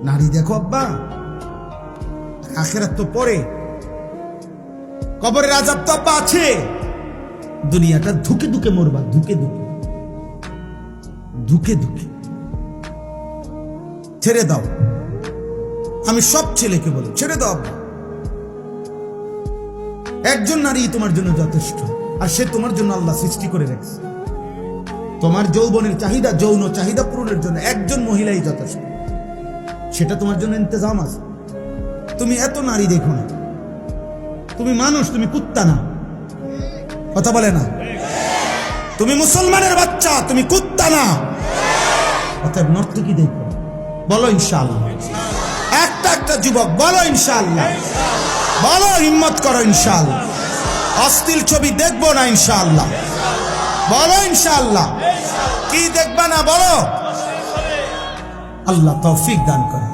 নারী দেখো আব্বা, আখিরাত তো পরে, কবরের আযাব তো আব্বা আছে। দুনিয়াটা ধুকে ধুকে মরবা, ধুকে ধুকে, ধুকে ধুকে। ছেড়ে দাও, আমি সব ছেলেকে বলি ছেড়ে দাও আব্বা। একজন নারী তোমার জন্য যথেষ্ট, আর সে তোমার জন্য আল্লাহ সৃষ্টি করে রেখেছে। তোমার যৌবনের চাহিদা, যৌন চাহিদা পূরণের জন্য একজন মহিলাই যথেষ্ট, সেটা তোমার জন্য ইন্তজাম আছে। তুমি এত নারী দেখো না, তুমি মানুষ, তুমি কুত্তা না। কথা বলে না, তুমি মুসলমানের বাচ্চা, তুমি কুত্তা না। অতএব নর্তকী দেখো, বলো ইনশাআল্লাহ। একটা একটা যুবক বলো ইনশাআল্লাহ, বলো হিম্মত করো ইনশাআল্লাহ। অশ্লীল ছবি দেখবো না ইনশাআল্লাহ, বলো ইনশাআল্লাহ। কি দেখবা না বলো। আল্লাহ তৌফিক দান করে।